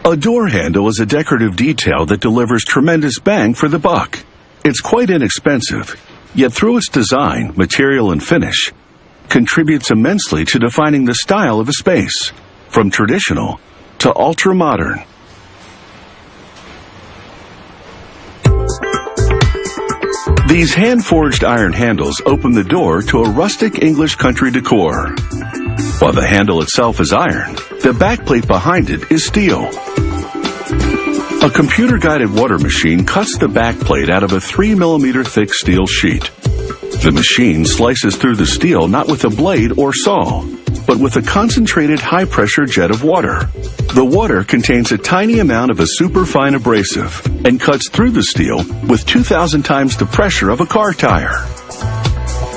A door handle is a decorative detail that delivers tremendous bang for the buck. It's quite inexpensive, yet through its design, material, and finish, contributes immensely to defining the style of a space, from traditional to ultra-modern. These hand-forged iron handles open the door to a rustic English country decor. While the handle itself is iron, the backplate behind it is steel. A computer-guided water machine cuts the backplate out of a 3mm thick steel sheet. The machine slices through the steel not with a blade or saw, but with a concentrated high-pressure jet of water. The water contains a tiny amount of a superfine abrasive and cuts through the steel with 2,000 times the pressure of a car tire.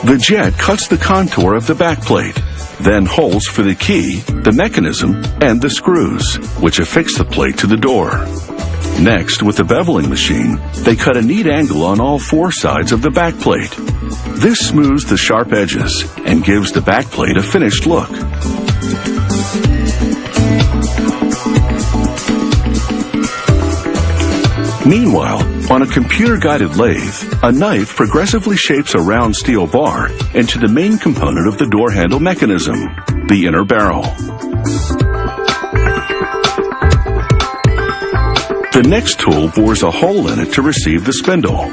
The jet cuts the contour of the backplate, then holes for the key, the mechanism, and the screws, which affix the plate to the door. Next, with the beveling machine, they cut a neat angle on all four sides of the backplate. This smooths the sharp edges and gives the backplate a finished look. Meanwhile, on a computer-guided lathe, a knife progressively shapes a round steel bar into the main component of the door handle mechanism, the inner barrel. The next tool bores a hole in it to receive the spindle,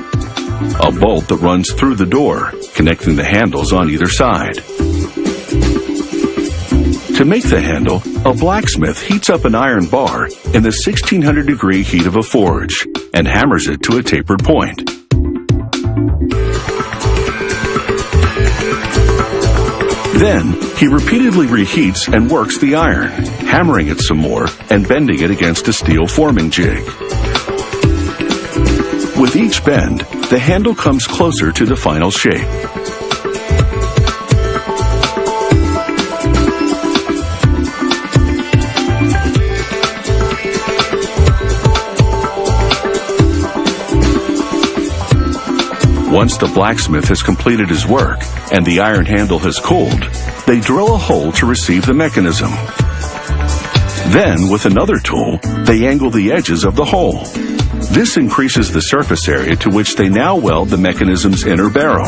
a bolt that runs through the door, connecting the handles on either side. To make the handle, a blacksmith heats up an iron bar in the 1600-degree heat of a forge and hammers it to a tapered point. Then, he repeatedly reheats and works the iron, hammering it some more and bending it against a steel forming jig. With each bend, the handle comes closer to the final shape. Once the blacksmith has completed his work and the iron handle has cooled, they drill a hole to receive the mechanism. Then, with another tool, they angle the edges of the hole. This increases the surface area to which they now weld the mechanism's inner barrel.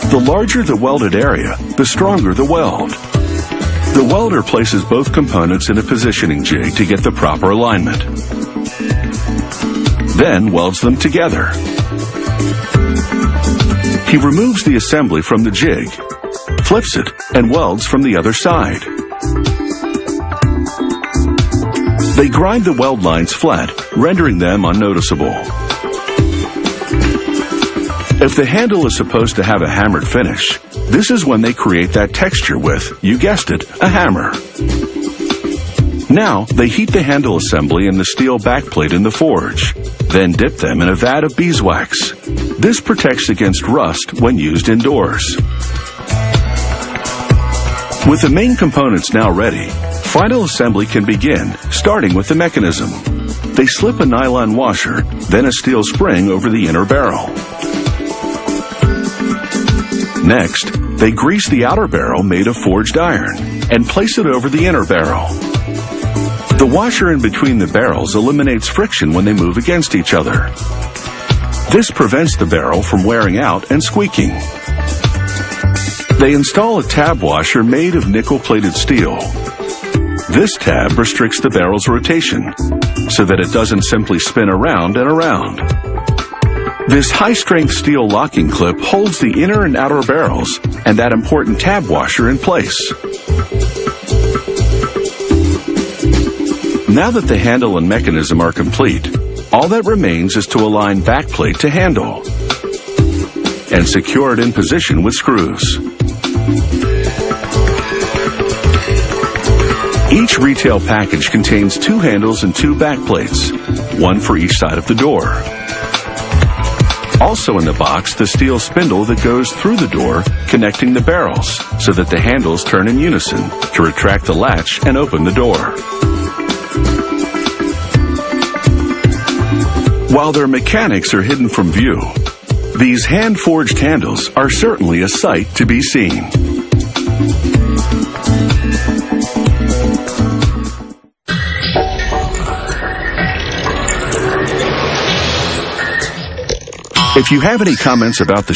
The larger the welded area, the stronger the weld. The welder places both components in a positioning jig to get the proper alignment. Then welds them together. He removes the assembly from the jig, flips it, and welds from the other side. They grind the weld lines flat, rendering them unnoticeable. If the handle is supposed to have a hammered finish, this is when they create that texture with, you guessed it, a hammer. Now, they heat the handle assembly and the steel backplate in the forge, then dip them in a vat of beeswax. This protects against rust when used indoors. With the main components now ready, final assembly can begin, starting with the mechanism. They slip a nylon washer, then a steel spring over the inner barrel. Next, they grease the outer barrel made of forged iron and place it over the inner barrel. The washer in between the barrels eliminates friction when they move against each other. This prevents the barrel from wearing out and squeaking. They install a tab washer made of nickel-plated steel. This tab restricts the barrel's rotation so that it doesn't simply spin around and around. This high-strength steel locking clip holds the inner and outer barrels and that important tab washer in place. Now that the handle and mechanism are complete, all that remains is to align backplate to handle and secure it in position with screws. Each retail package contains 2 handles and 2 backplates, one for each side of the door. Also in the box, the steel spindle that goes through the door, connecting the barrels so that the handles turn in unison to retract the latch and open the door. While their mechanics are hidden from view, these hand-forged handles are certainly a sight to be seen. If you have any comments about the